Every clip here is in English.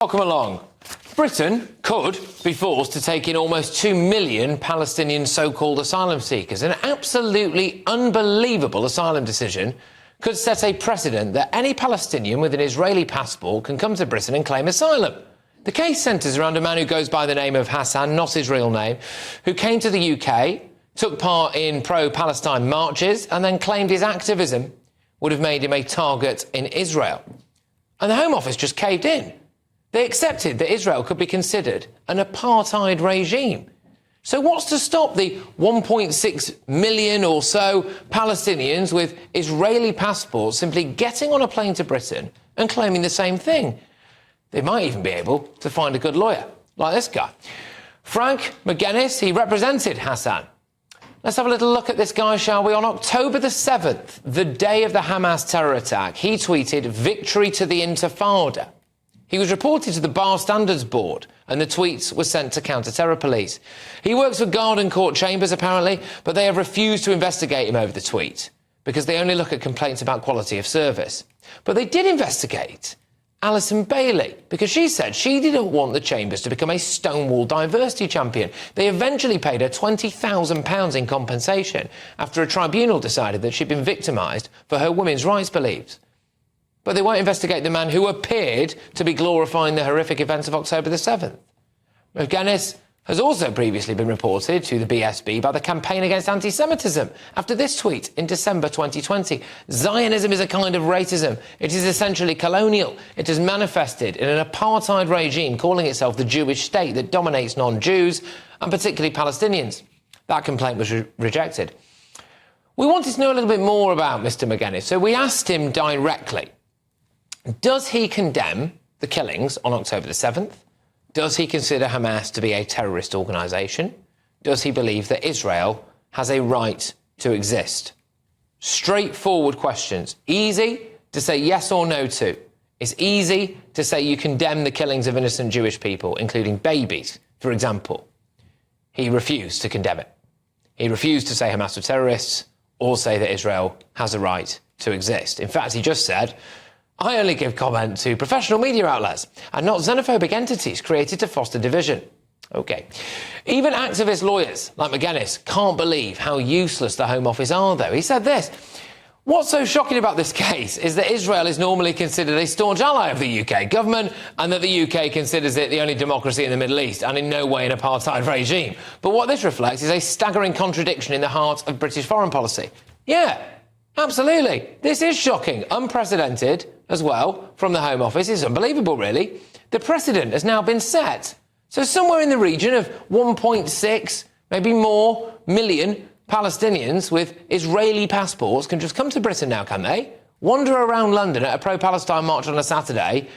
Welcome along. Britain could be forced to take in almost 2 million Palestinian so-called asylum seekers. An absolutely unbelievable asylum decision could set a precedent that any Palestinian with an Israeli passport can come to Britain and claim asylum. The case centres around a man who goes by the name of Hassan, not his real name, who came to the UK, took part in pro-Palestine marches and then claimed his activism would have made him a target in Israel. And the Home Office just caved in. They accepted that Israel could be considered an apartheid regime. So what's to stop the 1.6 million or so Palestinians with Israeli passports simply getting on a plane to Britain and claiming the same thing? They might even be able to find a good lawyer, like this guy. Frank McGuinness, he represented Hassan. Let's have a little look at this guy, shall we? On October the 7th, the day of the Hamas terror attack, he tweeted, "Victory to the intifada." He was reported to the Bar Standards Board and the tweets were sent to counter-terror police. He works for Garden Court Chambers, apparently, but they have refused to investigate him over the tweet because they only look at complaints about quality of service. But they did investigate Alison Bailey because she said she didn't want the Chambers to become a Stonewall diversity champion. They eventually paid her £20,000 in compensation after a tribunal decided that she'd been victimised for her women's rights beliefs. But they won't investigate the man who appeared to be glorifying the horrific events of October the 7th. McGuinness has also previously been reported to the BSB by the Campaign Against Anti-Semitism after this tweet in December 2020. Zionism is a kind of racism. It is essentially colonial. It has manifested in an apartheid regime calling itself the Jewish state that dominates non-Jews and particularly Palestinians. That complaint was rejected. We wanted to know a little bit more about Mr. McGuinness, so we asked him directly. Does he condemn the killings on October the 7th? Does he consider Hamas to be a terrorist organisation? Does he believe that Israel has a right to exist? Straightforward questions. Easy to say yes or no to. It's easy to say you condemn the killings of innocent Jewish people, including babies, for example. He refused to condemn it. He refused to say Hamas were terrorists or say that Israel has a right to exist. In fact, he just said, "I only give comment to professional media outlets and not xenophobic entities created to foster division." OK. Even activist lawyers like McGuinness can't believe how useless the Home Office are, though. He said this: "What's so shocking about this case is that Israel is normally considered a staunch ally of the UK government and that the UK considers it the only democracy in the Middle East and in no way an apartheid regime. But what this reflects is a staggering contradiction in the heart of British foreign policy." Yeah, absolutely. This is shocking, unprecedented as well from the Home Office. It's unbelievable, really. The precedent has now been set. So somewhere in the region of 1.6, maybe more, million Palestinians with Israeli passports can just come to Britain now, can they? Wander around London at a pro-Palestine march on a Saturday,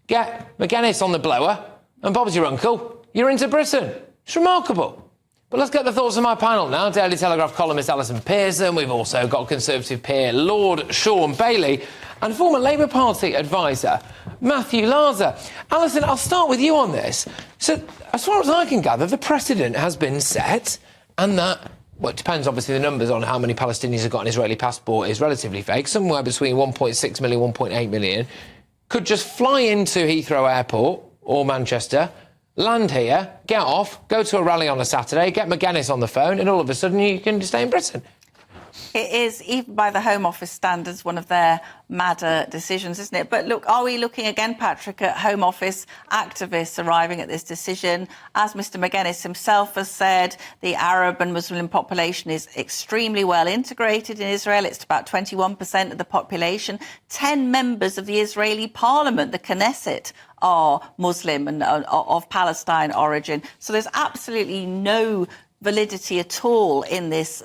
get McGuinness on the blower, and Bob's your uncle. You're into Britain. It's remarkable. But let's get the thoughts of my panel now. Daily Telegraph columnist Alison Pearson. We've also got Conservative peer Lord Sean Bailey and former Labour Party advisor Matthew Larzer. Alison, I'll start with you on this. So, as far as I can gather, the precedent has been set and that, well, it depends, obviously, the numbers on how many Palestinians have got an Israeli passport is relatively vague. Somewhere between 1.6 million, 1.8 million could just fly into Heathrow Airport or Manchester, land here, get off, go to a rally on a Saturday, get McGuinness on the phone, and all of a sudden you can stay in Britain. It is, even by the Home Office standards, one of their madder decisions, isn't it? But look, are we looking again, Patrick, at Home Office activists arriving at this decision? As Mr McGuinness himself has said, the Arab and Muslim population is extremely well integrated in Israel. It's about 21% of the population. 10 members of the Israeli parliament, the Knesset, are Muslim and of Palestine origin. So there's absolutely no validity at all in this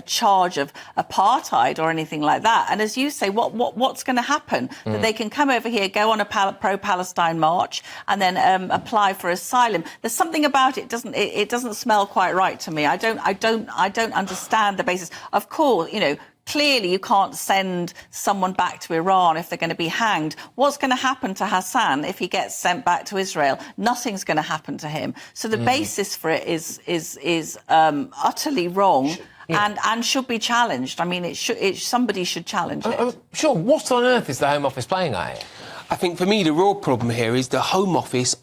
charge of apartheid or anything like that. And as you say, what's going to happen? That they can come over here, go on a pro-Palestine march, and then apply for asylum. There's something about it doesn't smell quite right to me. I don't understand the basis. Of course, you know, clearly you can't send someone back to Iran if they're going to be hanged. What's going to happen to Hassan if he gets sent back to Israel? Nothing's going to happen to him. So the basis for it is utterly wrong. Yeah. And should be challenged. I mean, somebody should challenge it. Sure, what on earth is the Home Office playing at here? I think for me the real problem here is the Home Office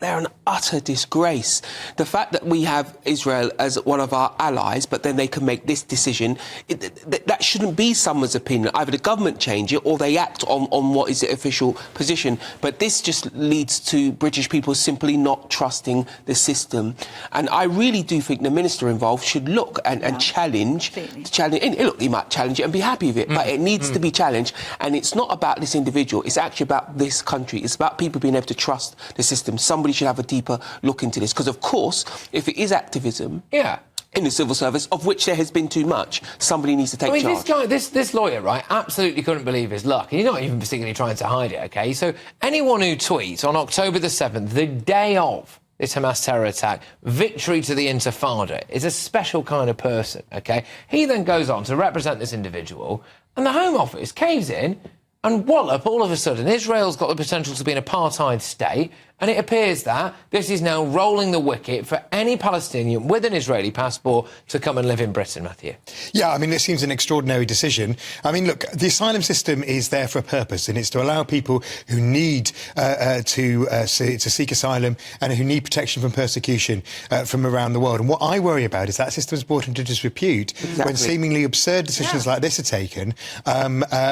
they're an utter disgrace. The fact that we have Israel as one of our allies, but then they can make this decision, that shouldn't be someone's opinion. Either the government change it or they act on what is the official position. But this just leads to British people simply not trusting the system. And I really do think the minister involved should look and challenge. Look, he might challenge it and be happy with it, but it needs to be challenged. And it's not about this individual. It's actually about this country. It's about people being able to trust the system. Somebody should have a deeper look into this, because of course if it is activism in the civil service, of which there has been too much, somebody needs to take charge. This lawyer, right, absolutely couldn't believe his luck. He's not even particularly trying to hide it, OK? So anyone who tweets on October the 7th, the day of this Hamas terror attack, victory to the intifada, is a special kind of person, OK? He then goes on to represent this individual, and the Home Office caves in, and wallop, all of a sudden, Israel's got the potential to be an apartheid state, and it appears that this is now rolling the wicket for any Palestinian with an Israeli passport to come and live in Britain, Matthew. Yeah, I mean, it seems an extraordinary decision. I mean, look, the asylum system is there for a purpose, and it's to allow people who need to seek asylum and who need protection from persecution from around the world. And what I worry about is that system is brought into disrepute when seemingly absurd decisions like this are taken,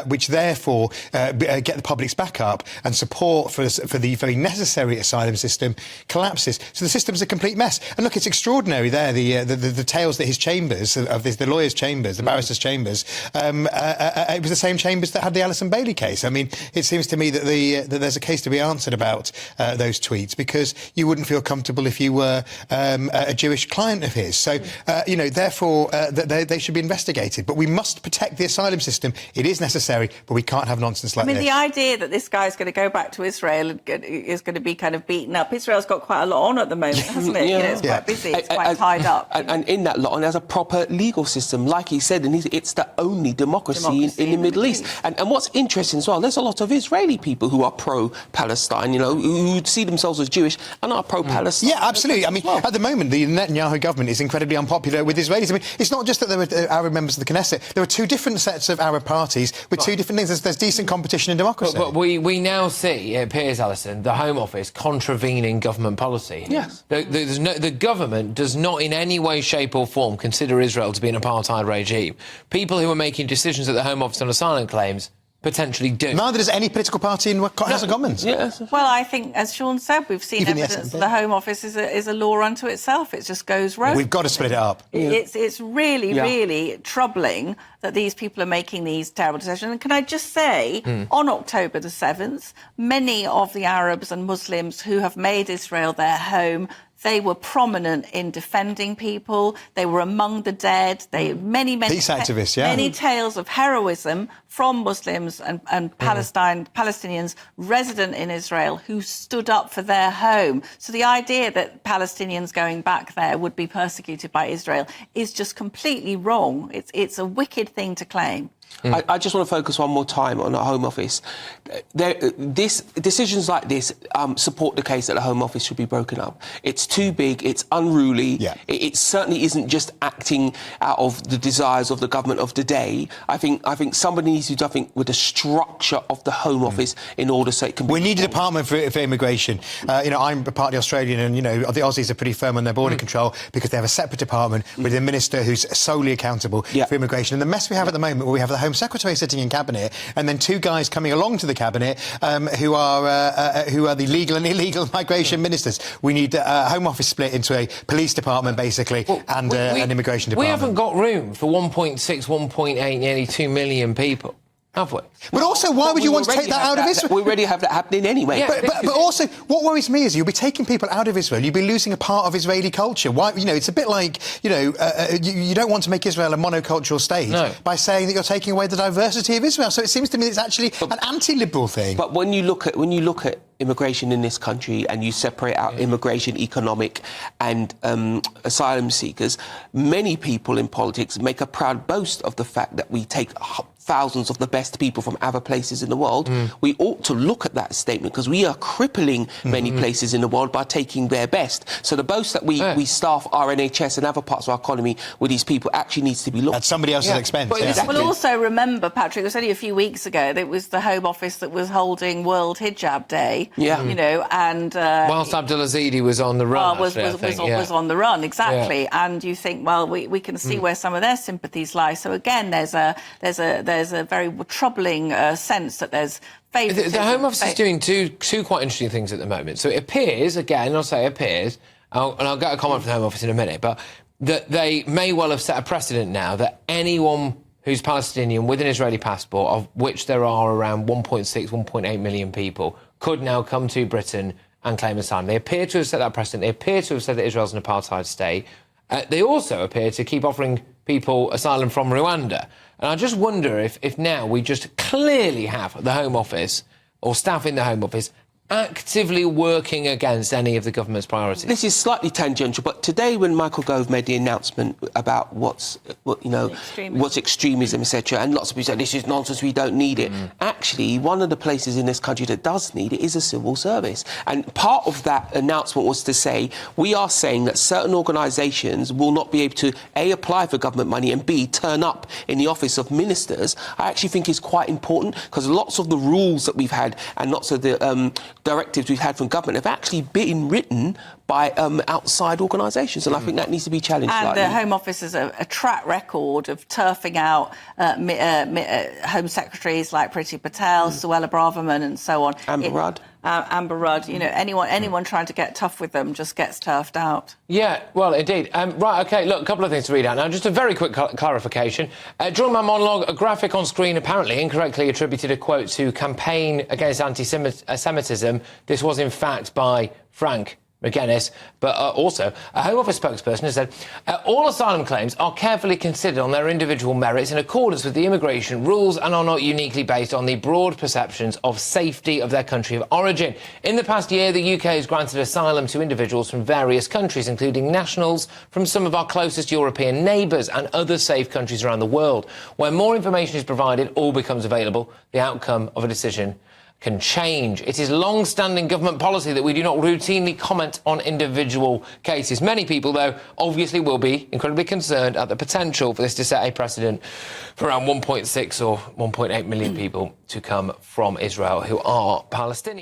which therefore get the public's back up and support for the very necessary asylum system collapses. So the system's a complete mess. And look, it's extraordinary there, the tales that his chambers, the lawyers' chambers, the barristers' chambers, it was the same chambers that had the Alison Bailey case. I mean, it seems to me that there's a case to be answered about those tweets, because you wouldn't feel comfortable if you were a Jewish client of his. So, therefore, they should be investigated. But we must protect the asylum system. It is necessary, but we can't have nonsense like this. I mean, the idea that this guy's going to go back to Israel and is going to be kind of beaten up. Israel's got quite a lot on at the moment, hasn't it? It's quite busy. It's quite tied up. And in that lot, and there's a proper legal system, like he said, and it's the only democracy in the Middle East. And what's interesting as well, there's a lot of Israeli people who are pro-Palestine, who see themselves as Jewish and are pro-Palestine. Yeah, absolutely. I mean, at the moment, the Netanyahu government is incredibly unpopular with Israelis. I mean, it's not just that there were Arab members of the Knesset. There were two different sets of Arab parties with two different things. There's decent competition in democracy. But we now see, it appears, Alison, the Home Office contravening government policy. Yes. The government does not in any way, shape or form consider Israel to be an apartheid regime. People who are making decisions at the Home Office on asylum claims potentially do. Neither does any political party in House of Commons. Yes. Well, I think, as Sean said, we've seen evidence that the Home Office is a law unto itself. It just goes rogue. We've got to split it up. It's really, really troubling that these people are making these terrible decisions. And can I just say, on October the 7th, many of the Arabs and Muslims who have made Israel their home, they were prominent in defending people. They were among the dead. Many peace activists, many tales of heroism from Muslims and Palestinians resident in Israel who stood up for their home. So the idea that Palestinians going back there would be persecuted by Israel is just completely wrong. It's a wicked thing to claim. I just want to focus one more time on the Home Office. Decisions like this support the case that the Home Office should be broken up. It's too big, it's unruly. Yeah. It certainly isn't just acting out of the desires of the government of the day. I think somebody needs to do something with the structure of the Home Office in order so it can be... We need a department for immigration. I'm partly Australian, and, the Aussies are pretty firm on their border control because they have a separate department with a minister who's solely accountable for immigration. And the mess we have at the moment, where we have the Home Secretary sitting in Cabinet and then two guys coming along to the Cabinet who are the legal and illegal migration ministers. We need a Home Office split into a police department, basically, and an immigration department. We haven't got room for 1.6, 1.8, nearly 2 million people, have we? But also, why would you want to take that out of Israel? We already have that happening anyway. Yeah, but also, what worries me is you'll be taking people out of Israel. You'll be losing a part of Israeli culture. Why? It's a bit like, you don't want to make Israel a monocultural state by saying that you're taking away the diversity of Israel. So it seems to me it's actually an anti-liberal thing. But when you look at immigration in this country and you separate out immigration, economic and asylum seekers, many people in politics make a proud boast of the fact that we take thousands of the best people from other places in the world, we ought to look at that statement, because we are crippling many places in the world by taking their best. So the boast that we staff our NHS and other parts of our economy with these people actually needs to be looked at. At somebody else's expense. But exactly. Well, also remember, Patrick, it was only a few weeks ago that it was the Home Office that was holding World Hijab Day. Yeah. You know, and Whilst Abdulaziz was on the run, was on the run, exactly. Yeah. And you think, well, we can see where some of their sympathies lie. So again, there's a very troubling sense that there's favouritism. The Home Office is doing two quite interesting things at the moment. So it appears, again, I'll say appears, and I'll get a comment from the Home Office in a minute, but that they may well have set a precedent now that anyone who's Palestinian with an Israeli passport, of which there are around 1.6, 1.8 million people, could now come to Britain and claim asylum. They appear to have set that precedent. They appear to have said that Israel's an apartheid state. They also appear to keep offering people asylum from Rwanda. And I just wonder if now we just clearly have the Home Office or staff in the Home Office actively working against any of the government's priorities. This is slightly tangential, but today when Michael Gove made the announcement about what's extremism, etc., and lots of people said this is nonsense, we don't need it. Actually, one of the places in this country that does need it is a civil service. And part of that announcement was to say, we are saying that certain organisations will not be able to, A, apply for government money, and B, turn up in the office of ministers. I actually think is quite important, because lots of the rules that we've had and lots of the directives we've had from government have actually been written by outside organisations, and I think that needs to be challenged and slightly. the Home Office has a track record of turfing out Home Secretaries like Priti Patel, Suella Braverman and so on. Amber Rudd, you know, anyone trying to get tough with them just gets turfed out. Yeah, well, indeed. Right, OK, look, a couple of things to read out now. Just a very quick clarification. During my monologue, a graphic on screen apparently incorrectly attributed a quote to Campaign Against Anti-Semitism. This was, in fact, by Frank McGuinness, but also a Home Office spokesperson has said all asylum claims are carefully considered on their individual merits in accordance with the immigration rules and are not uniquely based on the broad perceptions of safety of their country of origin. In the past year, the UK has granted asylum to individuals from various countries, including nationals from some of our closest European neighbours and other safe countries around the world. When more information is provided, all becomes available. The outcome of a decision can change. It is long-standing government policy that we do not routinely comment on individual cases. Many people, though, obviously will be incredibly concerned at the potential for this to set a precedent for around 1.6 or 1.8 million people to come from Israel who are Palestinian.